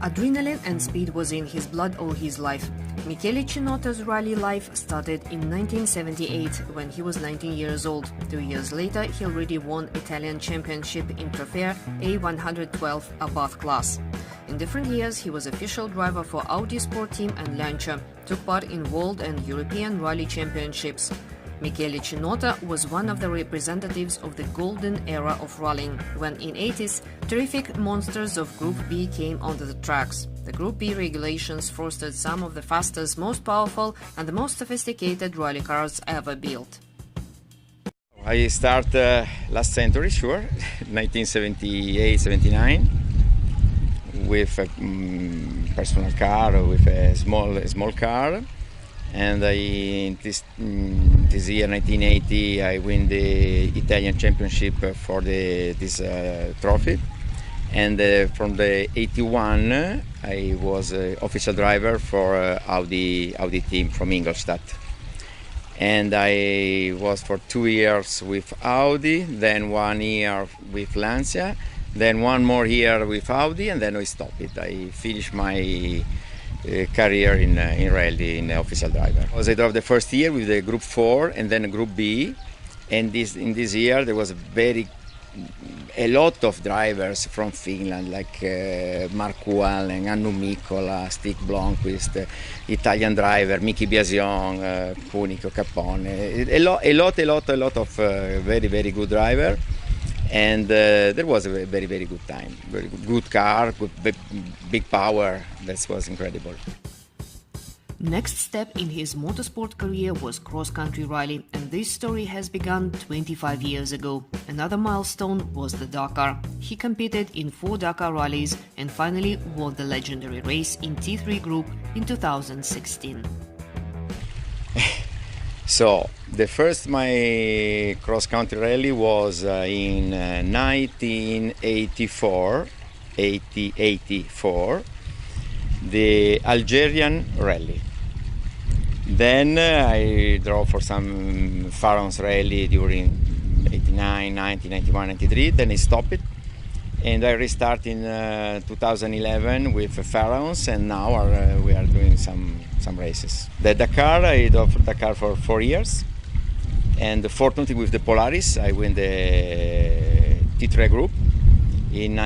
Adrenaline and speed was in his blood all his life. Michele Cinotto's rally life started in 1978 when he was 19 years old. 2 years later, he already won Italian championship in Trofeo A112 Abarth class. In different years, he was official driver for Audi Sport Team and Lancia, took part in world and European rally championships. Michele Cinotto was one of the representatives of the golden era of rallying, when in 80s, terrific monsters of Group B came onto the tracks. The Group B regulations fostered some of the fastest, most powerful and the most sophisticated rally cars ever built. I start last century, sure, 1978-79, with a personal car, with a small car. And this year, 1980, I win the Italian championship for this trophy. And from the 81, I was official driver for Audi team from Ingolstadt. And I was for 2 years with Audi, then 1 year with Lancia, then 1 more year with Audi, and then I stopped it. I finished my career in rally in official driver. I drove the first year with the Group 4 and then Group B, and in this year there was a lot of drivers from Finland, like Marco Allen, Annu Mikkola, Stig Blomqvist, Italian driver Miki Biasion, Punico Capone, a lot of very good driver. And there was a very good time, very good car, big power. That was incredible. Next step in his motorsport career was cross-country rally, and this story has begun 25 years ago. Another milestone was the Dakar. He competed in 4 Dakar rallies and finally won the legendary race in T3 Group in 2016. So the first my cross-country rally was in 1984, the Algerian rally. Then I drove for some Pharaoh's rally during 89, 90, 91, 93. Then I stopped it, and I restart in 2011 with Pharaohs, and now we are doing some races. The Dakar, I drove Dakar for 4 years, and fortunately with the Polaris, I win the T3 Group in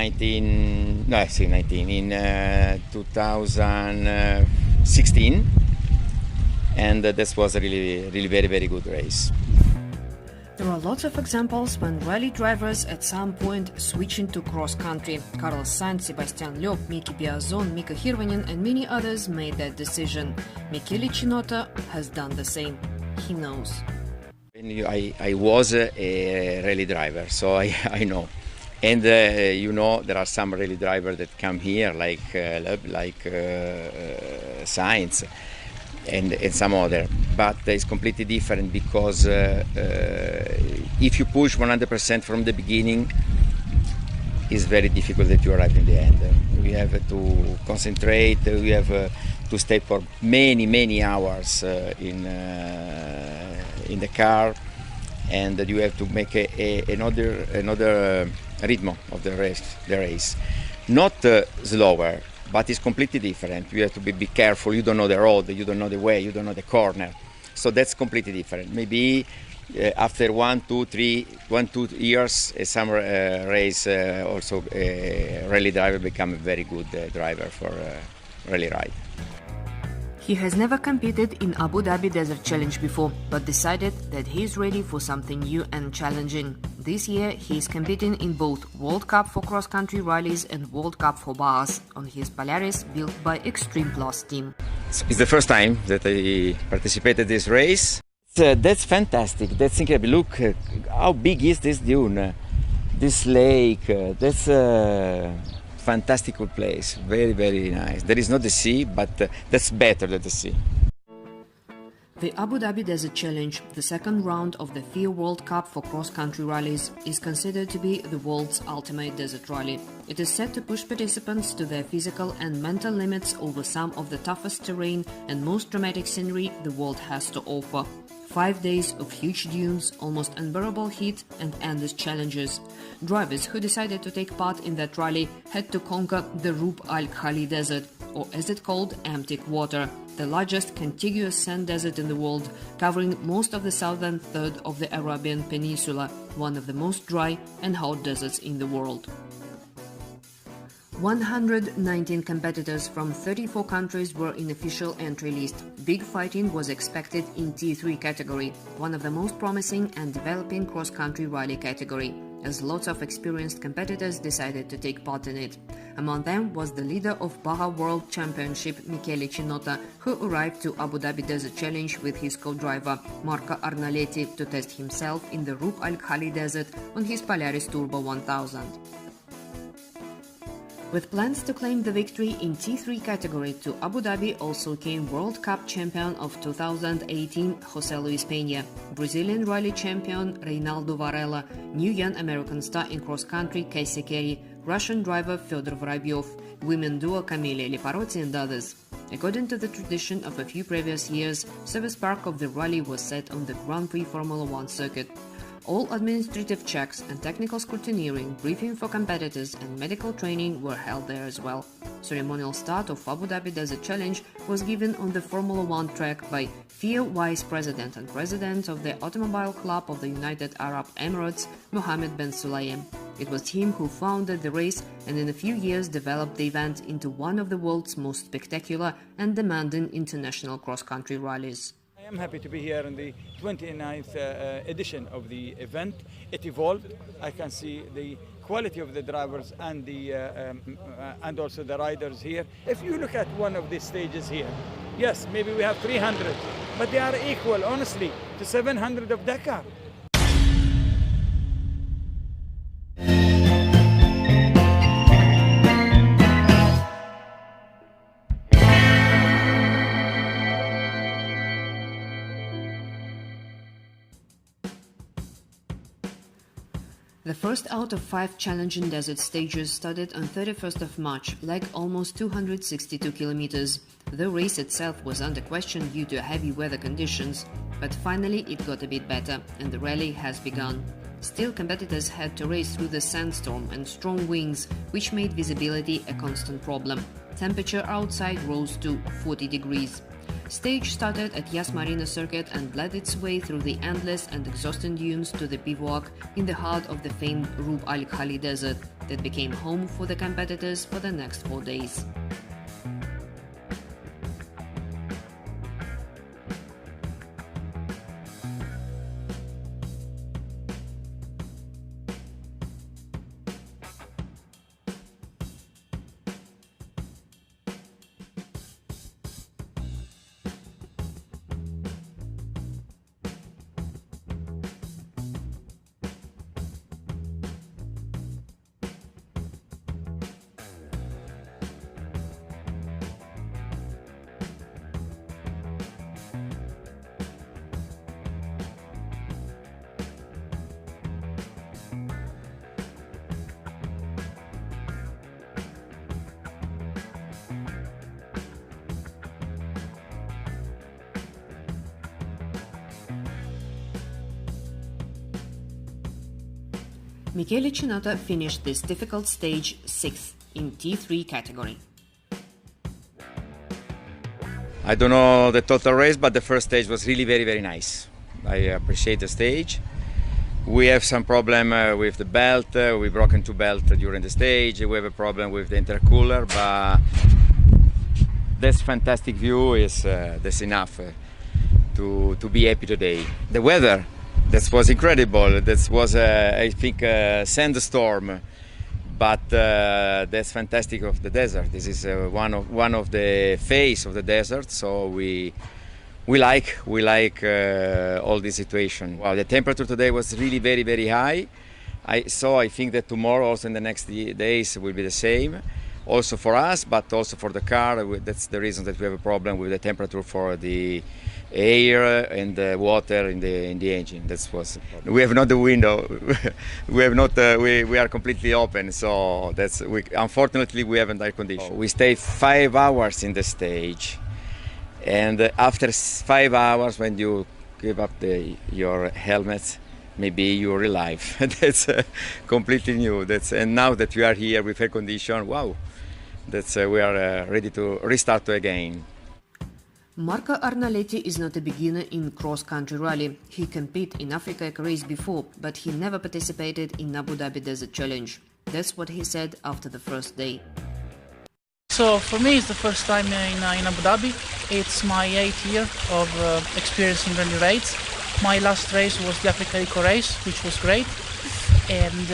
2016, and this was a really very good race. There are lots of examples when rally drivers at some point switch into cross-country. Carlos Sainz, Sebastian Loeb, Miki Biazon, Mika Hirvonen and many others made that decision. Michele Cinotto has done the same. He knows. I was a rally driver, so I know. And there are some rally drivers that come here, like Sainz and some other, but it's completely different because if you push 100% from the beginning, it's very difficult that you arrive in the end. We have to concentrate, we have to stay for many hours in the car, and you have to make another rhythm of the race. Not slower, but it's completely different. You have to be careful. You don't know the road, you don't know the way, you don't know the corner. So that's completely different. Maybe after 2 years, a summer race, also a rally driver become a very good driver for rally ride. He has never competed in Abu Dhabi Desert Challenge before, but decided that he is ready for something new and challenging. This year, he is competing in both World Cup for cross-country rallies and World Cup for bars on his Polaris built by Extreme Plus team. It's the first time that I participated in this race. That's fantastic. That's incredible. Look, how big is this dune, this lake. That's fantastic place, very nice. There is not the sea, but that's better than the sea. The Abu Dhabi Desert Challenge, the second round of the FIA World Cup for cross-country rallies, is considered to be the world's ultimate desert rally. It is set to push participants to their physical and mental limits over some of the toughest terrain and most dramatic scenery the world has to offer. 5 days of huge dunes, almost unbearable heat, and endless challenges. Drivers who decided to take part in that rally had to conquer the Rub al Khali Desert, or as it's called, Empty Water, the largest contiguous sand desert in the world, covering most of the southern third of the Arabian Peninsula, one of the most dry and hot deserts in the world. 119 competitors from 34 countries were in official entry list. Big fighting was expected in T3 category, one of the most promising and developing cross-country rally category, as lots of experienced competitors decided to take part in it. Among them was the leader of Baja World Championship, Michele Cinotto, who arrived to Abu Dhabi Desert Challenge with his co-driver Marco Arnaletti to test himself in the Rub al Khali Desert on his Polaris Turbo 1000. With plans to claim the victory in T3 category to Abu Dhabi also came World Cup champion of 2018 José Luis Peña, Brazilian rally champion Reinaldo Varela, new young American star in cross-country Casey Carey, Russian driver Fyodor Voробyev, women duo Camille Liparotti and others. According to the tradition of a few previous years, service park of the rally was set on the Grand Prix Formula One circuit. All administrative checks and technical scrutineering, briefing for competitors and medical training were held there as well. Ceremonial start of Abu Dhabi Desert Challenge was given on the Formula One track by FIA Vice President and President of the Automobile Club of the United Arab Emirates, Mohammed bin Sulayem. It was him who founded the race and in a few years developed the event into one of the world's most spectacular and demanding international cross-country rallies. I am happy to be here in the 29th edition of the event. It evolved. I can see the quality of the drivers and and also the riders here. If you look at one of these stages here, yes, maybe we have 300, but they are equal, honestly, to 700 of Dakar. The first out of 5 challenging desert stages started on 31st of March, leg almost 262 kilometers. The race itself was under question due to heavy weather conditions, but finally it got a bit better and the rally has begun. Still, competitors had to race through the sandstorm and strong winds, which made visibility a constant problem. Temperature outside rose to 40 degrees. Stage started at Yas Marina circuit and led its way through the endless and exhausting dunes to the bivouac in the heart of the famed Rub al Khali Desert that became home for the competitors for the next 4 days. Michele Cinotto finished this difficult stage 6th in T3 category. I don't know the total race, but the first stage was really very nice. I appreciate the stage. We have some problem with the belt. We broken 2 belts during the stage. We have a problem with the intercooler, but this fantastic view is that's enough to be happy today. The weather, that was incredible. That was, I think, a sandstorm, but that's fantastic of the desert. This is one of the face of the desert, so we like all this situation. Wow, the temperature today was really very high. I think that tomorrow, also in the next days, will be the same. Also for us, but also for the car. That's the reason that we have a problem with the temperature for the air and the water in the engine. That was. We have not the window. We have not. We are completely open. So that's. Unfortunately, we haven't air conditioning. We stayed 5 hours in the stage, and after 5 hours, when you give up your helmet, maybe you're alive. That's completely new. And now that we are here with air condition, wow, we are ready to restart again. Marco Arnaletti is not a beginner in cross-country rally. He competed in Africa race before, but he never participated in Abu Dhabi Desert Challenge. That's what he said after the first day. So for me, it's the first time in Abu Dhabi. It's my 8th year of experience in rally raids. My last race was the Africa Eco race, which was great, and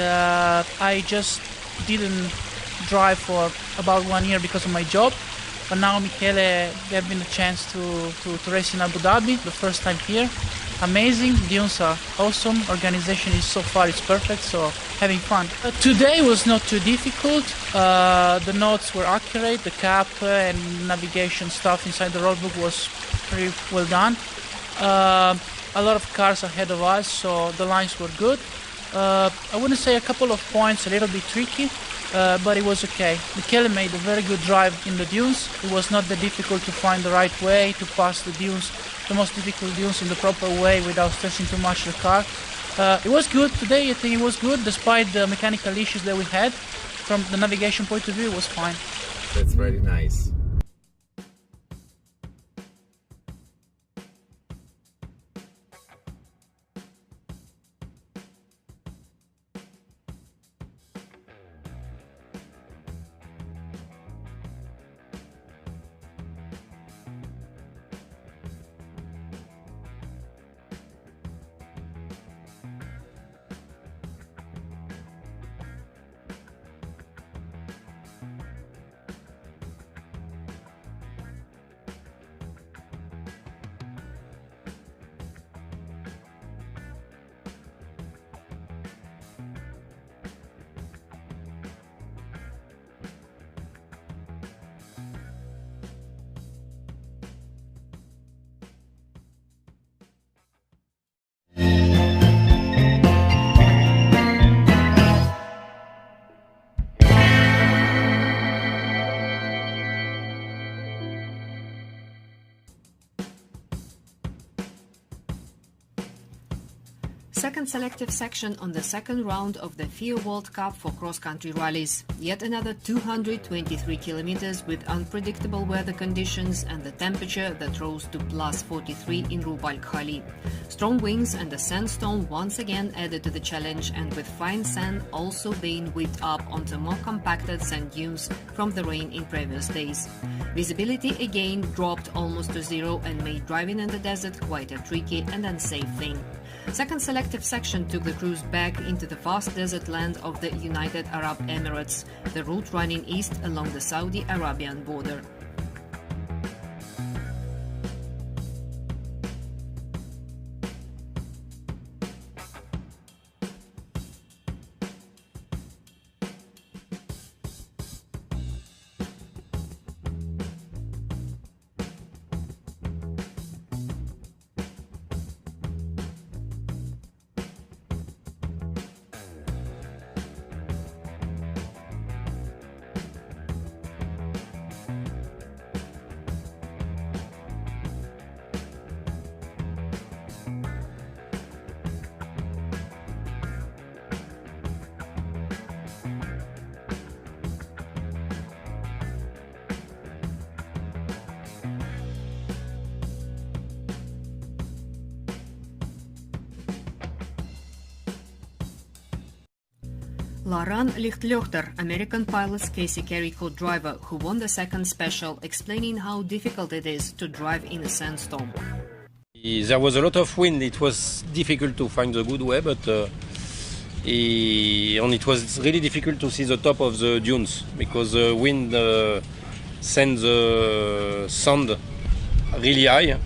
I just didn't drive for about 1 year because of my job. But now Michele gave me the chance to race in Abu Dhabi, the first time here. Amazing, dunes are awesome, organization is so far, it's perfect, so having fun. Today was not too difficult, the notes were accurate, the cap and navigation stuff inside the roadbook was pretty well done. A lot of cars ahead of us, so the lines were good. I wouldn't say a couple of points a little bit tricky, but it was okay. Michele made a very good drive in the dunes. It was not that difficult to find the right way to pass the dunes, the most difficult dunes in the proper way without stressing too much the car. It was good today. I think it was good despite the mechanical issues that we had. From the navigation point of view, it was fine. That's very nice. Second selective section on the second round of the FIA World Cup for cross-country rallies. Yet another 223 kilometers with unpredictable weather conditions and the temperature that rose to plus 43 in Rub Al Khali. Strong winds and the sandstorm once again added to the challenge, and with fine sand also being whipped up onto more compacted sand dunes from the rain in previous days. Visibility again dropped almost to zero and made driving in the desert quite a tricky and unsafe thing. Second selective section took the cruise back into the vast desert land of the United Arab Emirates, the route running east along the Saudi Arabian border. Laurent Lichtlechter, American pilot's Casey Carey co-driver, who won the second special, explaining how difficult it is to drive in a sandstorm. There was a lot of wind. It was difficult to find the good way, but and it was really difficult to see the top of the dunes because the wind sends the sand really high.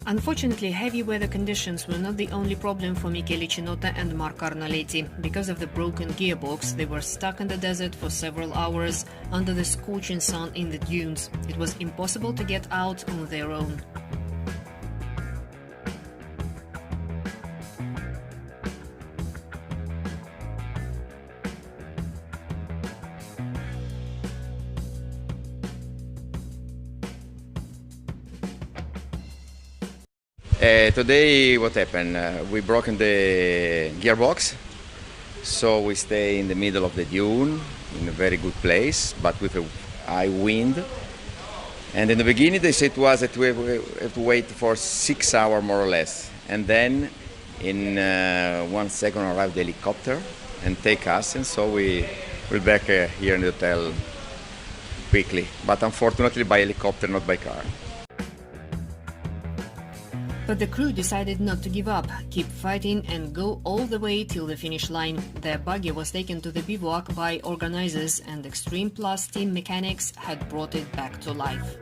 Unfortunately, heavy weather conditions were not the only problem for Michele Cinotto and Marco Arnaletti. Because of the broken gearbox, they were stuck in the desert for several hours under the scorching sun in the dunes. It was impossible to get out on their own. Today, what happened? We broken the gearbox, so we stay in the middle of the dune in a very good place, but with a high wind. And in the beginning, they said to us that we have to wait for 6 hours more or less, and then in 1 second arrived the helicopter and take us, and so we're back here in the hotel quickly. But unfortunately, by helicopter, not by car. But the crew decided not to give up, keep fighting and go all the way till the finish line. Their buggy was taken to the bivouac by organizers, and Extreme Plus team mechanics had brought it back to life.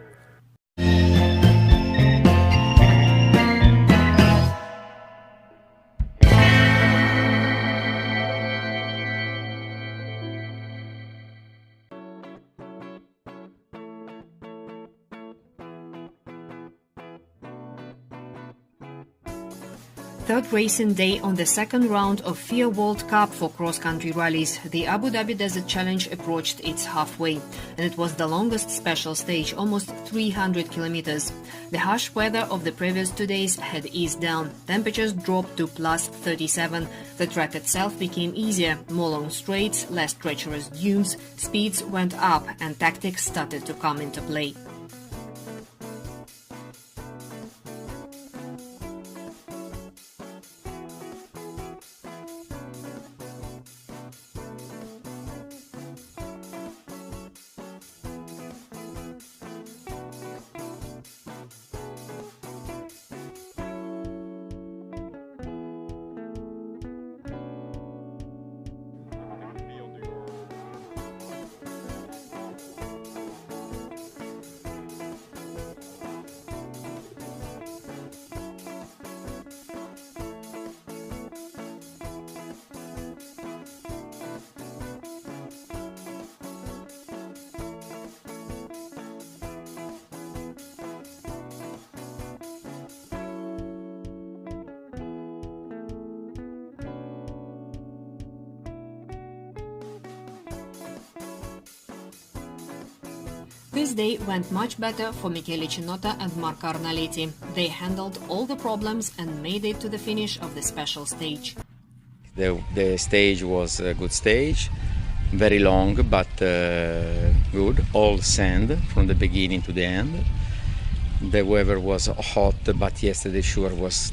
Third racing day on the second round of FIA World Cup for cross-country rallies. The Abu Dhabi Desert Challenge approached its halfway, and it was the longest special stage, almost 300 kilometers. The harsh weather of the previous 2 days had eased down. Temperatures dropped to plus 37. The track itself became easier, more long straights, less treacherous dunes, speeds went up, and tactics started to come into play. This day went much better for Michele Cinotto and Marco Arnaletti. They handled all the problems and made it to the finish of the special stage. The stage was a good stage, very long but good, all sand from the beginning to the end. The weather was hot, but yesterday sure was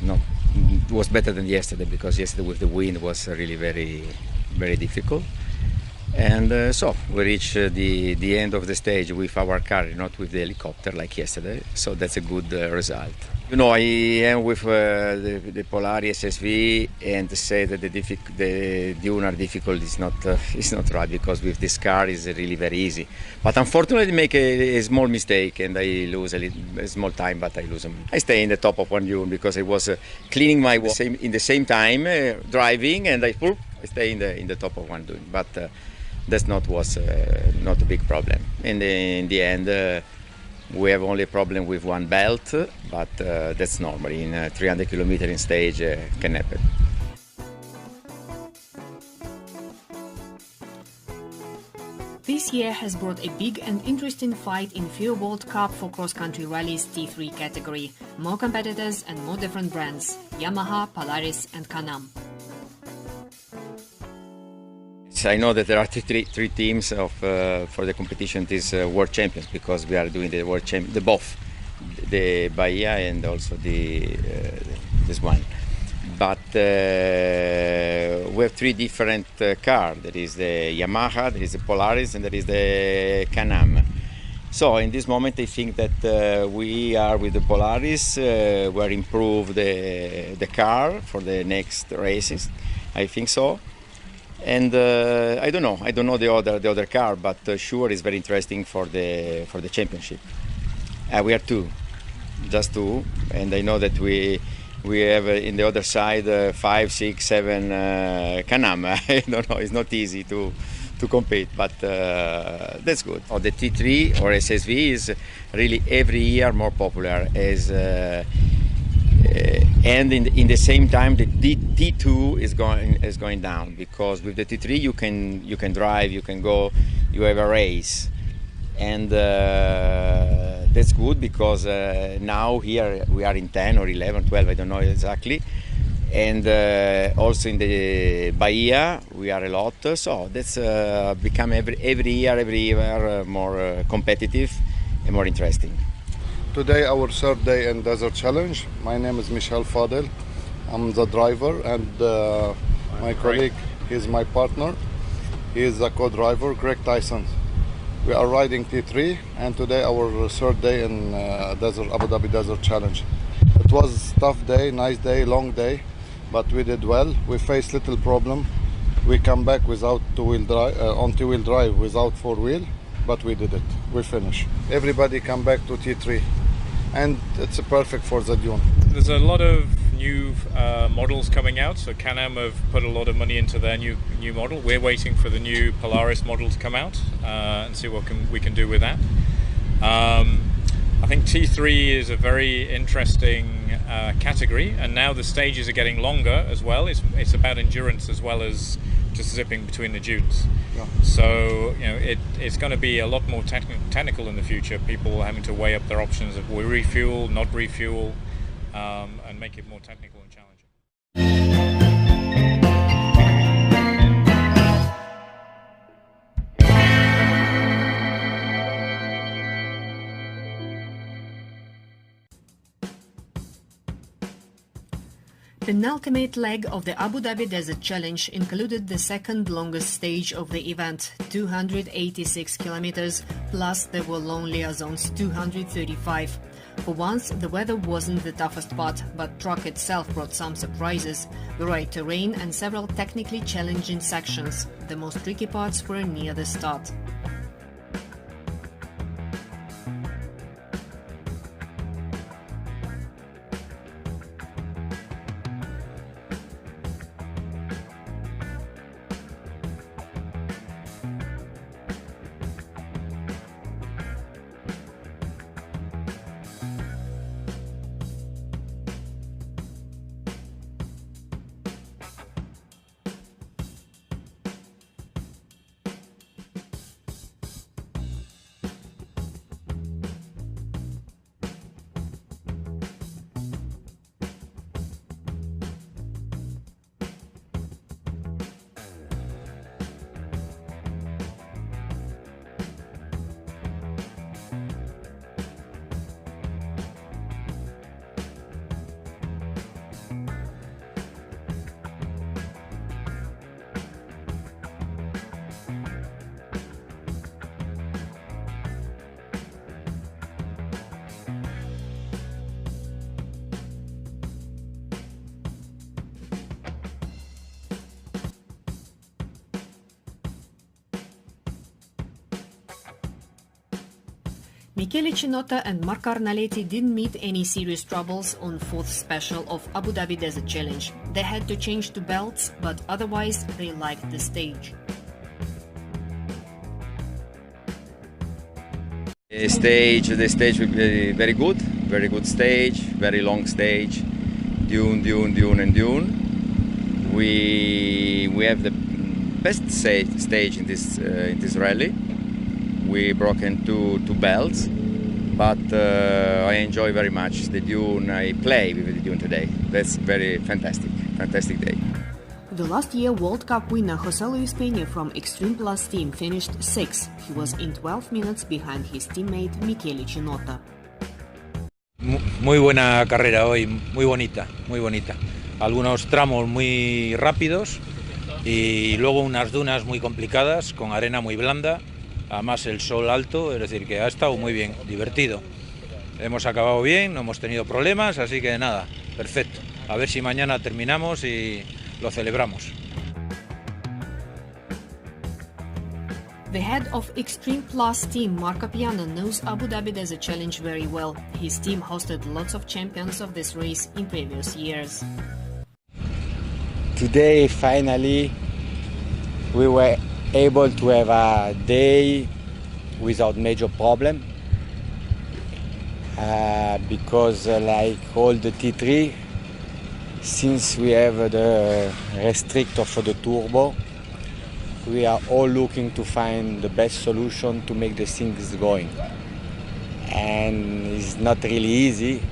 better than yesterday, because yesterday with the wind was really very difficult. And so we reached the end of the stage with our car, not with the helicopter like yesterday. So that's a good result. You know, I am with the Polaris SSV, and to say that the dune are difficult is not right, because with this car is really very easy. But unfortunately, I make a small mistake and I lose a small time, but I lose them. I stay in the top of one dune because I was cleaning my in the same time driving, and I stay in the top of one dune. But that was not a big problem. In the end, we have only a problem with one belt, but that's normal. In 300 kilometer in stage can happen. This year has brought a big and interesting fight in FIA World Cup for cross-country rallies T3 category. More competitors and more different brands: Yamaha, Polaris and Can-Am. I know that there are three teams for the competition. These world champions, because we are doing the world champion, both the Bahia and also this one. But we have three different cars. There is the Yamaha, there is the Polaris, and there is the Can-Am. So in this moment, I think that we are with the Polaris. We are improve the car for the next races. I think so. And I don't know the other car, but sure it's very interesting for the championship. We are just two, and I know that we have in the other side 5, 6, 7 Can-Am. I don't know, it's not easy to compete, but that's good. The T3 or SSV is really every year more popular as. And in the same time, the T2 is going down, because with the T3 you can drive, you can go, you have a race, and the that's good because now here we are in 10 or 11, 12, I don't know exactly. And also in the Bahia we are a lot, so that's become every year more competitive and more interesting. Today our third day in Desert Challenge. My name is Michel Fadel. I'm the driver, and my colleague is my partner. He is the co-driver, Greg Tyson. We are riding T3, and today our third day in Abu Dhabi Desert Challenge. It was a tough day, nice day, long day, but we did well. We faced little problem. We come back without two-wheel drive, on two-wheel drive without four-wheel, but we did it. We finished. Everybody come back to T3, and it's perfect for the dune. There's a lot of new models coming out, so Can-Am have put a lot of money into their new model. We're waiting for the new Polaris model to come out and see what we can do with that. I think T3 is a very interesting category, and now the stages are getting longer as well. It's about endurance as well as just zipping between the dunes. Yeah. So it's going to be a lot more technical in the future. People having to weigh up their options of refuel, not refuel, and make it more technical and challenging. The penultimate leg of the Abu Dhabi Desert Challenge included the second longest stage of the event, 286 kilometers, plus there were lonelier zones, 235. For once, the weather wasn't the toughest part, but track itself brought some surprises. The right terrain and several technically challenging sections. The most tricky parts were near the start. Michele Cinotto and Marco Arnaletti didn't meet any serious troubles on fourth special of Abu Dhabi Desert Challenge. They had to change to belts, but otherwise they liked the stage. The stage will be very good stage, very long stage, dune and dune. We have the best stage in this rally. We broken two belts, but I enjoy very much the dune. I play with the dune today. That's very fantastic day. The last year World Cup winner José Luis Peña from Extreme Plus team finished 6th. He was in 12 minutes behind his teammate Michele Cinotto. Muy buena carrera hoy, muy bonita. Algunos tramos muy rápidos y luego unas dunas muy complicadas con arena muy blanda. Además el sol alto, es decir, que ha estado muy bien, divertido. Hemos acabado bien, no hemos tenido problemas, así que nada, perfecto. A ver si mañana terminamos y lo celebramos. The head of Extreme Plus team, Marco Piano, knows Abu Dhabi Desert Challenge very well. His team hosted lots of champions of this race in previous years. Today, finally, we were able to have a day without major problem because like all the T3, since we have the restrictor for the turbo, we are all looking to find the best solution to make the things going. and it's not really easy.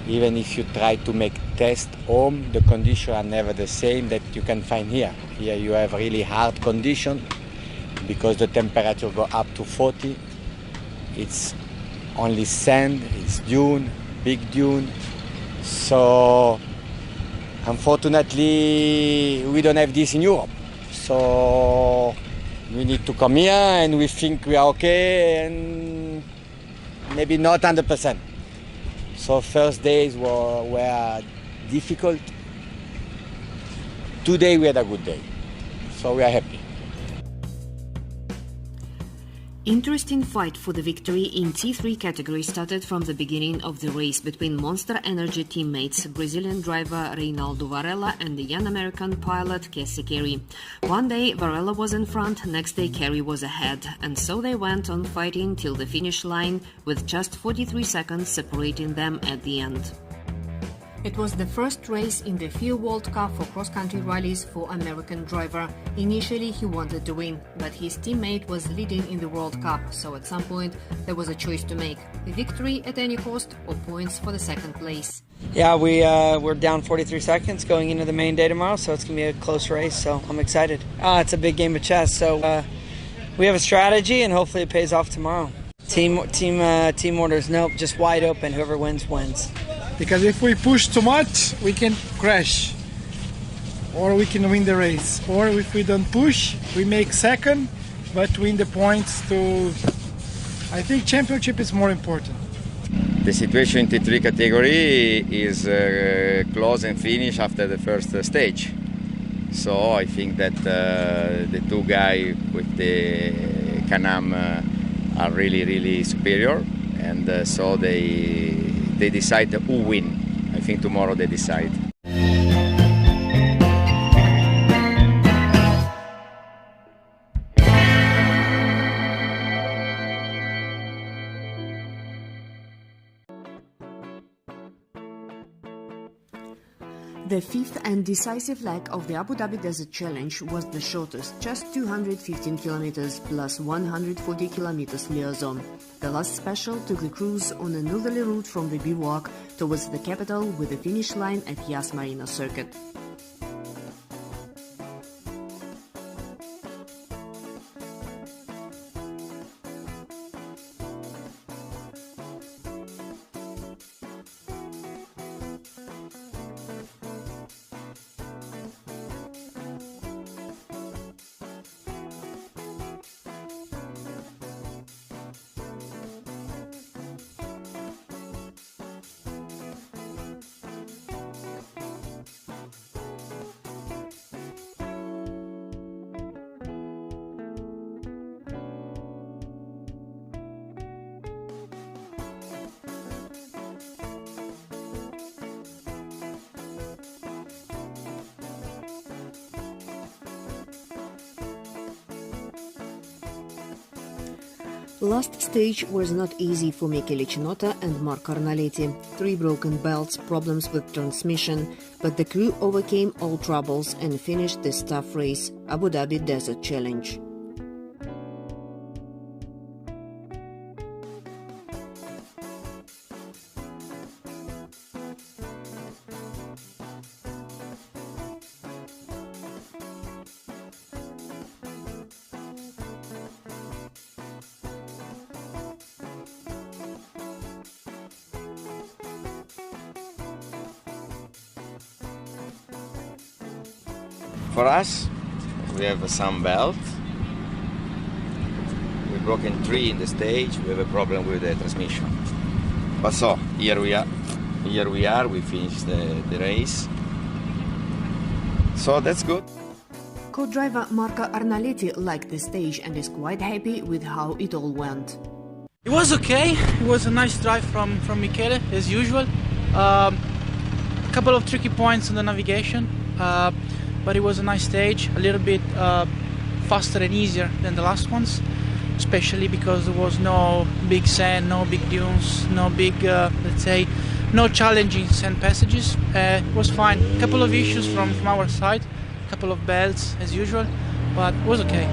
Even if you try to make test home, the conditions are never the same that you can find here. Here you have really hard conditions because the temperature go up to 40. It's only sand, it's dune, big dune. So unfortunately we don't have this in Europe. So we need to come here and we think we are okay and maybe not 100%. So first days were difficult. Today we had a good day, so we are happy. Interesting fight for the victory in T3 category started from the beginning of the race between Monster Energy teammates Brazilian driver Reinaldo Varela and the young American pilot Casey Carey. One day Varela was in front, next day Carey was ahead, and so they went on fighting till the finish line with just 43 seconds separating them at the end. It was the first race in the FIA World Cup for cross-country rallies for American driver. Initially he wanted to win, but his teammate was leading in the World Cup, so at some point there was a choice to make: a victory at any cost or points for the second place. Yeah, we're down 43 seconds going into the main day tomorrow, so it's going to be a close race, so I'm excited. It's a big game of chess, so we have a strategy and hopefully it pays off tomorrow. Team orders, nope, just wide open, whoever wins, wins. Because if we push too much, we can crash, or we can win the race. Or if we don't push, we make second, but win the points to... I think championship is more important. The situation in T3 category is close and finish after the first stage. So I think that the two guys with the Can-Am are really superior, and so they decide who win. I think tomorrow they decide. The fifth and decisive leg of the Abu Dhabi Desert Challenge was the shortest, just 215 kilometers plus 140 kilometers liaison. The last special took the cruise on a northerly route from the bivouac towards the capital with the finish line at Yas Marina Circuit. Last stage was not easy for Michele Cinotto and Marco Arnaletti. 3 broken belts, problems with transmission, but the crew overcame all troubles and finished this tough race, Abu Dhabi Desert Challenge. For us, we have a sun belt. We've broken 3 in the stage. We have a problem with the transmission. But so, here we are. We finished the race. So that's good. Co-driver Marco Arnaletti liked the stage and is quite happy with how it all went. It was okay. It was a nice drive from Michele, as usual. A couple of tricky points on the navigation. But it was a nice stage, a little bit faster and easier than the last ones, especially because there was no big sand, no big dunes, no big, let's say, no challenging sand passages. It was fine. A couple of issues from our side, a couple of belts as usual, but it was okay.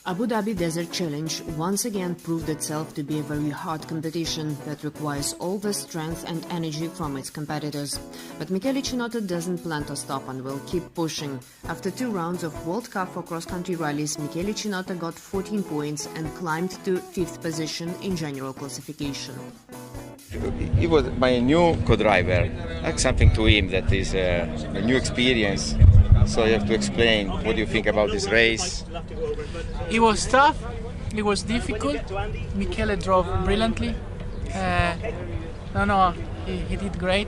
Abu Dhabi Desert Challenge once again proved itself to be a very hard competition that requires all the strength and energy from its competitors. But Michele Cinotto doesn't plan to stop and will keep pushing. After 2 rounds of World Cup for cross-country rallies, Michele Cinotto got 14 points and climbed to 5th position in general classification. He was my new co-driver. Like something to him that is a new experience. So you have to explain what do you think about this race. It was tough, it was difficult. Michele drove brilliantly. He did great.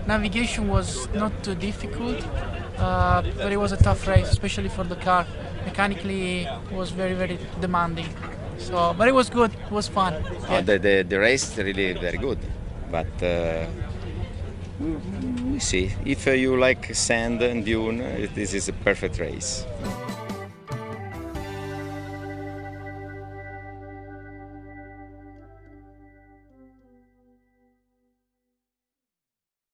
Navigation was not too difficult, but it was a tough race, especially for the car. Mechanically, it was very, very demanding. So, but it was good. It was fun. Yeah. The race is really very good, but we see. If you like sand and dune, this is a perfect race.